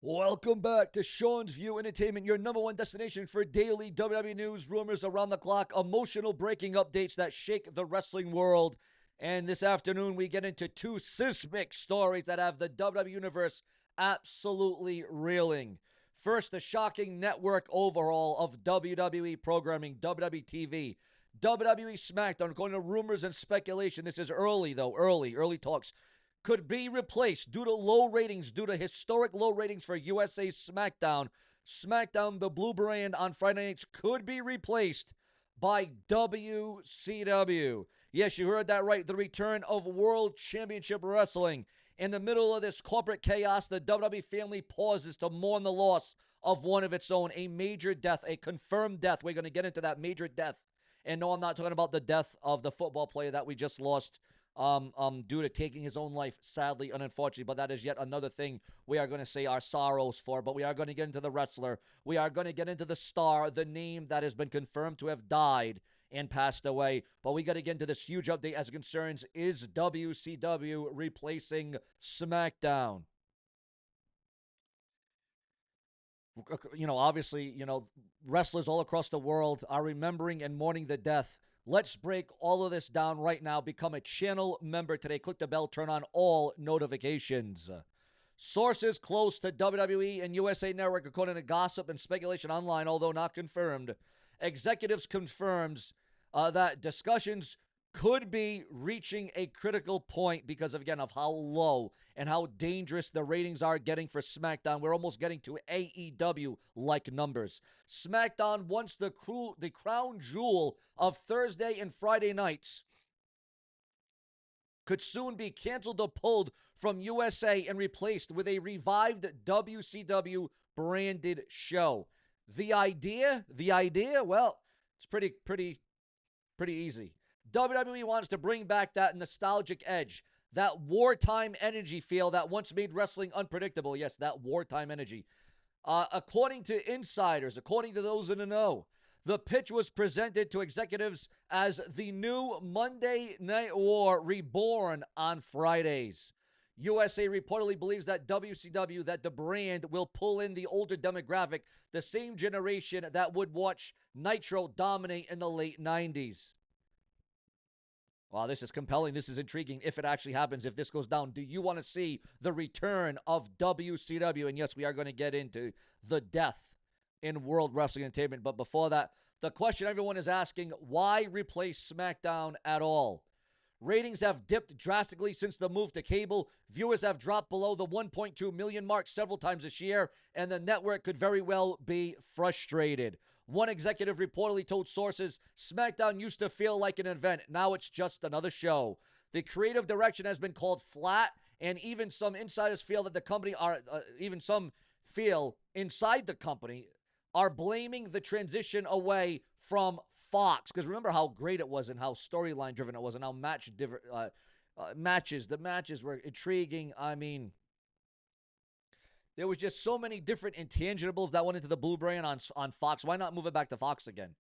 Welcome back to Sean's View Entertainment, your number one destination for daily WWE news, rumors around the clock, emotional breaking updates that shake the wrestling world. And this afternoon, we get into two seismic stories that have the WWE Universe absolutely reeling. First, the shocking network overhaul of WWE programming, WWE TV. WWE SmackDown, according to rumors and speculation, this is early though, early talks, could be replaced due to low ratings, due to historic low ratings for USA SmackDown. SmackDown, the blue brand on Friday nights, could be replaced by WCW. Yes, you heard that right. The return of World Championship Wrestling. In the middle of this corporate chaos, the WWE family pauses to mourn the loss of one of its own, a major death, a confirmed death. We're going to get into that major death. And no, I'm not talking about the death of the football player that we just lost due to taking his own life, sadly and unfortunately. But that is yet another thing we are going to say our sorrows for. But we are going to get into the wrestler. We are going to get into the star, the name that has been confirmed to have died and passed away. But we got to get into this huge update as it concerns, is WCW replacing SmackDown? Obviously, wrestlers all across the world are remembering and mourning the death. Let's break all of this down right now. Become a channel member today. Click the bell, turn on all notifications. Sources close to WWE and USA Network, according to gossip and speculation online, although not confirmed. Executives confirms that discussions could be reaching a critical point because of, again, of how low and how dangerous the ratings are getting for SmackDown. We're almost getting to AEW-like numbers. SmackDown, once the crown jewel of Thursday and Friday nights, could soon be canceled or pulled from USA and replaced with a revived WCW branded show. The idea, well, it's pretty easy. WWE wants to bring back that nostalgic edge, that wartime energy feel that once made wrestling unpredictable. Yes, that wartime energy. According to insiders, according to those in the know, the pitch was presented to executives as the new Monday Night War reborn on Fridays. USA reportedly believes that WCW, that the brand, will pull in the older demographic, the same generation that would watch Nitro dominate in the late 90s. Wow, this is compelling. This is intriguing. If it actually happens, if this goes down, do you want to see the return of WCW? And yes, we are going to get into the death in World Wrestling Entertainment. But before that, the question everyone is asking, why replace SmackDown at all? Ratings have dipped drastically since the move to cable. Viewers have dropped below the 1.2 million mark several times this year, and the network could very well be frustrated. One executive reportedly told sources, SmackDown used to feel like an event. Now it's just another show. The creative direction has been called flat, and even some insiders feel that the company even some feel inside the company are blaming the transition away from Fox. Because remember how great it was and how storyline driven it was and how the matches were intriguing. I mean, there was just so many different intangibles that went into the blue brand on Fox. Why not move it back to Fox again?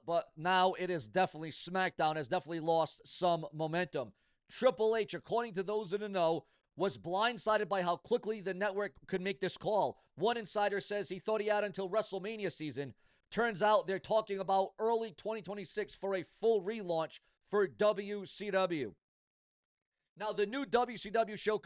But now it is definitely, SmackDown has definitely lost some momentum. Triple H, according to those in the know, was blindsided by how quickly the network could make this call. One insider says he thought he had until WrestleMania season. Turns out they're talking about early 2026 for a full relaunch for WCW. Now, the new WCW show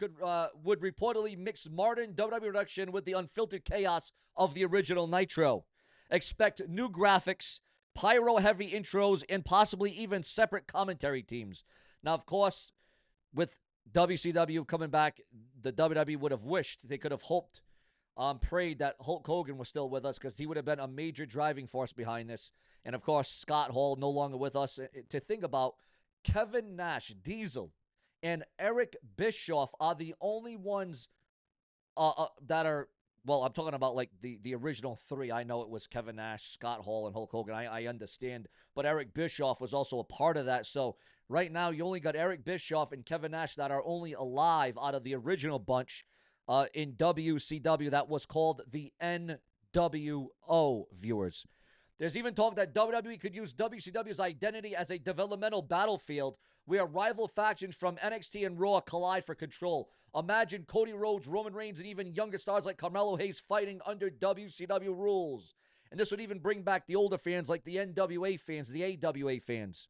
would reportedly mix modern WWE production with the unfiltered chaos of the original Nitro. Expect new graphics, pyro-heavy intros, and possibly even separate commentary teams. Now, of course, with WCW coming back, the WWE would have wished, they could have hoped, prayed that Hulk Hogan was still with us because he would have been a major driving force behind this. And, of course, Scott Hall no longer with us. To think about, Kevin Nash, Diesel, and Eric Bischoff are the only ones that are, well, I'm talking about like the original three. I know it was Kevin Nash, Scott Hall, and Hulk Hogan. I understand. But Eric Bischoff was also a part of that. So right now you only got Eric Bischoff and Kevin Nash that are only alive out of the original bunch in WCW that was called the NWO, viewers. There's even talk that WWE could use WCW's identity as a developmental battlefield where rival factions from NXT and Raw collide for control. Imagine Cody Rhodes, Roman Reigns, and even younger stars like Carmelo Hayes fighting under WCW rules. And this would even bring back the older fans like the NWA fans, the AWA fans.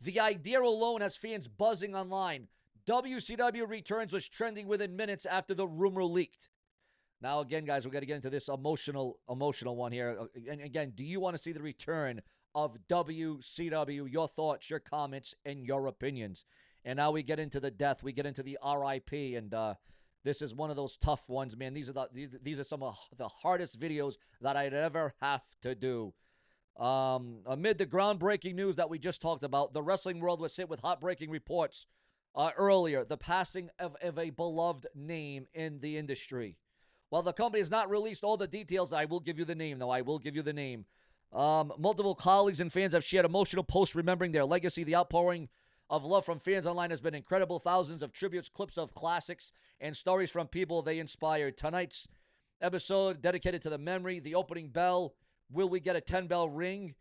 The idea alone has fans buzzing online. WCW returns was trending within minutes after the rumor leaked. Now, again, guys, we're going to get into this emotional one here. And again, do you want to see the return of WCW? Your thoughts, your comments, and your opinions. And now we get into the death. We get into the RIP. And this is one of those tough ones, man. These are some of the hardest videos that I'd ever have to do. Amid the groundbreaking news that we just talked about, the wrestling world was hit with heartbreaking reports earlier. The passing of a beloved name in the industry. While the company has not released all the details, I will give you the name, though. I will give you the name. Multiple colleagues and fans have shared emotional posts remembering their legacy. The outpouring of love from fans online has been incredible. Thousands of tributes, clips of classics, and stories from people they inspired. Tonight's episode dedicated to the memory, the opening bell, will we get a 10-bell ring?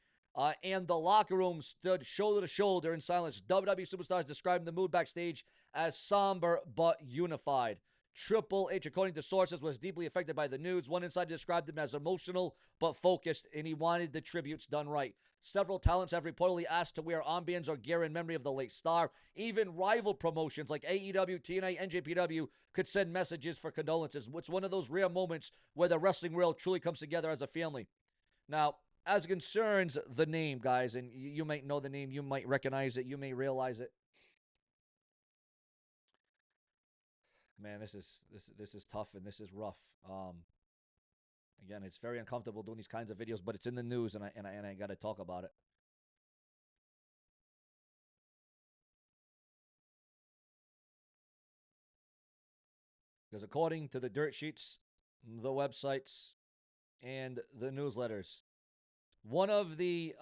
And the locker room stood shoulder to shoulder in silence. WWE superstars described the mood backstage as somber but unified. Triple H, according to sources, was deeply affected by the news. One insider described him as emotional but focused, and he wanted the tributes done right. Several talents have reportedly asked to wear armbands or gear in memory of the late star. Even rival promotions like AEW, TNA, NJPW could send messages for condolences. It's one of those rare moments where the wrestling world truly comes together as a family. Now, as it concerns the name, guys, and you might know the name, you might recognize it, you may realize it. Man, this is tough and this is rough. Again, it's very uncomfortable doing these kinds of videos, but it's in the news, and I got to talk about it. Because according to the dirt sheets, the websites, and the newsletters, one of the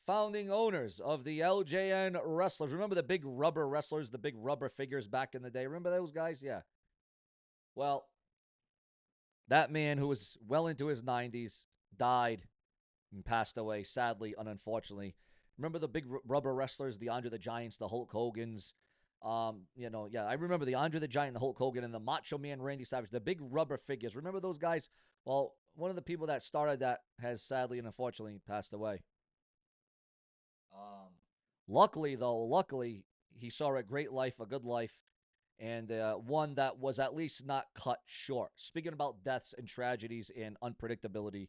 founding owners of the LJN wrestlers. Remember the big rubber wrestlers, the big rubber figures back in the day? Remember those guys? Yeah. Well, that man, who was well into his 90s, died and passed away, sadly and unfortunately. Remember the big rubber wrestlers, the Andre the Giants, the Hulk Hogans? I remember the Andre the Giant, the Hulk Hogan, and the Macho Man Randy Savage, the big rubber figures. Remember those guys? Well, one of the people that started that has sadly and unfortunately passed away. Luckily, he saw a great life, a good life, and one that was at least not cut short. Speaking about deaths and tragedies and unpredictability,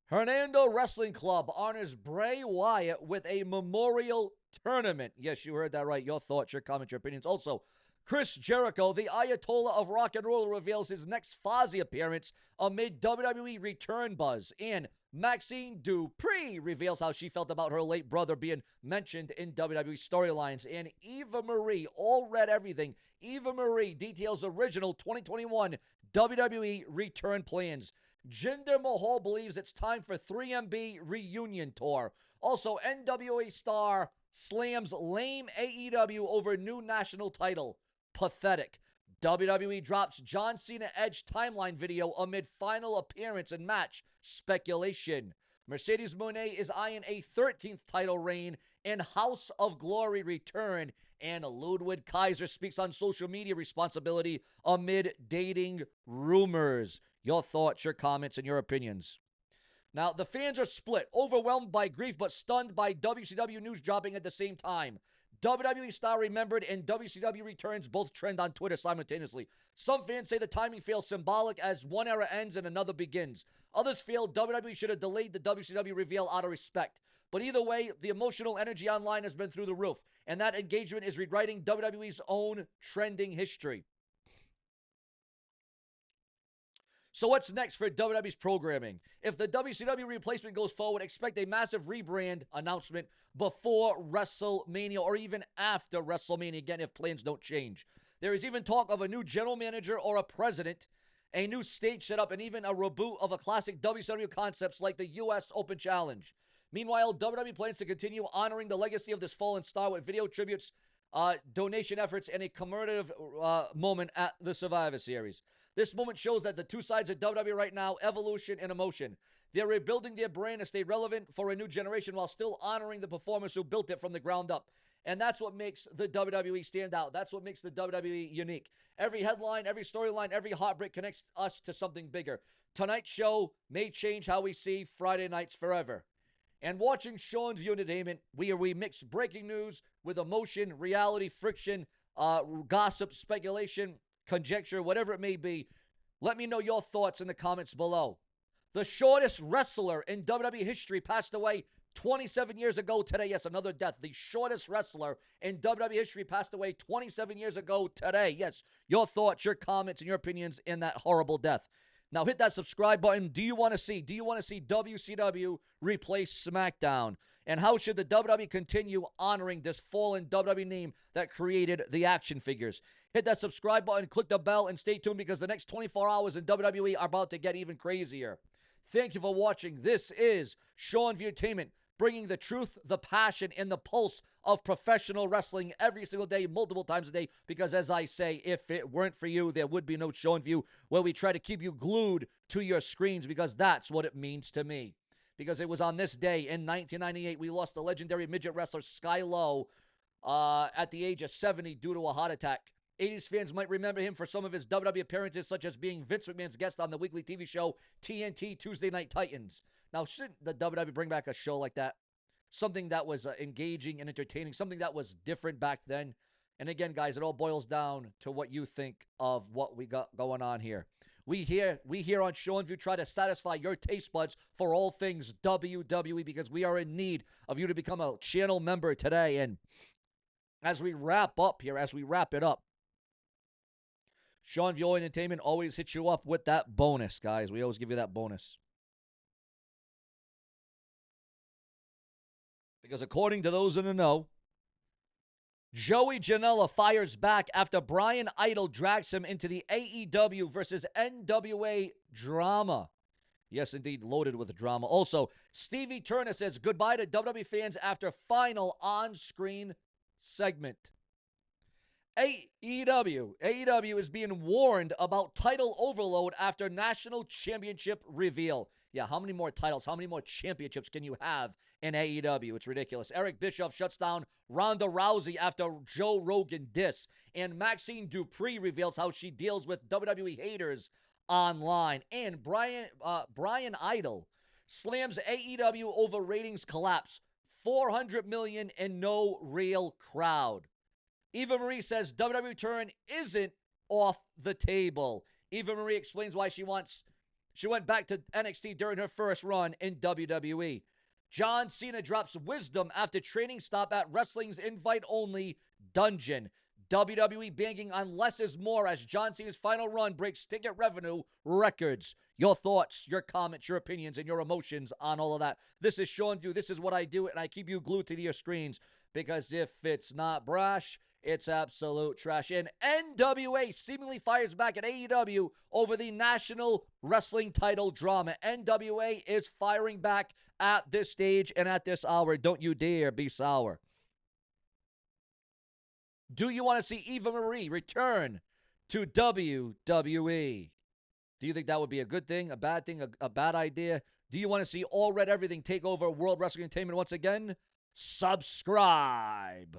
Hernando Wrestling Club honors Bray Wyatt with a memorial tournament. Yes, you heard that right. Your thoughts, your comments, your opinions. Also, Chris Jericho, the Ayatollah of rock and roll, reveals his next Fozzy appearance amid WWE return buzz. And Maxine Dupree reveals how she felt about her late brother being mentioned in WWE storylines. And Eva Marie, all read everything. Eva Marie details original 2021 WWE return plans. Jinder Mahal believes it's time for 3MB reunion tour. Also, NWA star slams lame AEW over new national title. Pathetic. WWE drops John Cena Edge timeline video amid final appearance and match speculation. Mercedes Moné is eyeing a 13th title reign and House of Glory return. And Ludwig Kaiser speaks on social media responsibility amid dating rumors. Your thoughts, your comments, and your opinions. Now, the fans are split, overwhelmed by grief, but stunned by WCW news dropping at the same time. WWE star remembered and WCW returns both trend on Twitter simultaneously. Some fans say the timing feels symbolic as one era ends and another begins. Others feel WWE should have delayed the WCW reveal out of respect. But either way, the emotional energy online has been through the roof, and that engagement is rewriting WWE's own trending history. So what's next for WWE's programming? If the WCW replacement goes forward, expect a massive rebrand announcement before WrestleMania or even after WrestleMania, again, if plans don't change. There is even talk of a new general manager or a president, a new stage setup, and even a reboot of a classic WCW concepts like the U.S. Open Challenge. Meanwhile, WWE plans to continue honoring the legacy of this fallen star with video tributes donation efforts, and a commemorative moment at the Survivor Series. This moment shows that the two sides of WWE right now, evolution and emotion. They're rebuilding their brand to stay relevant for a new generation while still honoring the performers who built it from the ground up. And that's what makes the WWE stand out. That's what makes the WWE unique. Every headline, every storyline, every heartbreak connects us to something bigger. Tonight's show may change how we see Friday nights forever. And watching Sean's View Entertainment, we mix breaking news with emotion, reality, friction, gossip, speculation, conjecture, whatever it may be. Let me know your thoughts in the comments below. The shortest wrestler in WWE history passed away 27 years ago today. Yes, another death. The shortest wrestler in WWE history passed away 27 years ago today. Yes, your thoughts, your comments, and your opinions in that horrible death. Now hit that subscribe button. Do you want to see WCW replace SmackDown? And how should the WWE continue honoring this fallen WWE name that created the action figures? Hit that subscribe button, click the bell, and stay tuned because the next 24 hours in WWE are about to get even crazier. Thank you for watching. This is SeanzViewEnt, bringing the truth, the passion, and the pulse of professional wrestling every single day, multiple times a day, because as I say, if it weren't for you, there would be no SeanzView, where we try to keep you glued to your screens, because that's what it means to me. Because it was on this day in 1998, we lost the legendary midget wrestler Sky Low at the age of 70 due to a heart attack. 80s fans might remember him for some of his WWE appearances, such as being Vince McMahon's guest on the weekly TV show TNT Tuesday Night Titans. Now, shouldn't the WWE bring back a show like that? Something that was engaging and entertaining, something that was different back then. And again, guys, it all boils down to what you think of what we got going on here. We here on SeanzView try to satisfy your taste buds for all things WWE because we are in need of you to become a channel member today. And as we wrap up here, as we wrap it up, SeanzView Entertainment always hits you up with that bonus, guys. We always give you that bonus. Because according to those in the know, Joey Janela fires back after Brian Idol drags him into the AEW versus NWA drama. Yes, indeed, loaded with drama. Also, Stevie Turner says goodbye to WWE fans after final on-screen segment. AEW is being warned about title overload after national championship reveal. Yeah, how many more titles, how many more championships can you have in AEW? It's ridiculous. Eric Bischoff shuts down Ronda Rousey after Joe Rogan diss. And Maxine Dupree reveals how she deals with WWE haters online. And Brian Idol slams AEW over ratings collapse. 400 million and no real crowd. Eva Marie says WWE turn isn't off the table. Eva Marie explains why she went back to NXT during her first run in WWE. John Cena drops wisdom after training stop at wrestling's invite-only dungeon. WWE banking on less is more as John Cena's final run breaks ticket revenue records. Your thoughts, your comments, your opinions, and your emotions on all of that. This is SeanzView. This is what I do, and I keep you glued to your screens because if it's not brash, it's absolute trash. And NWA seemingly fires back at AEW over the national wrestling title drama. NWA is firing back at this stage and at this hour. Don't you dare be sour. Do you want to see Eva Marie return to WWE? Do you think that would be a good thing, a bad thing, a bad idea? Do you want to see All Red Everything take over World Wrestling Entertainment once again? Subscribe.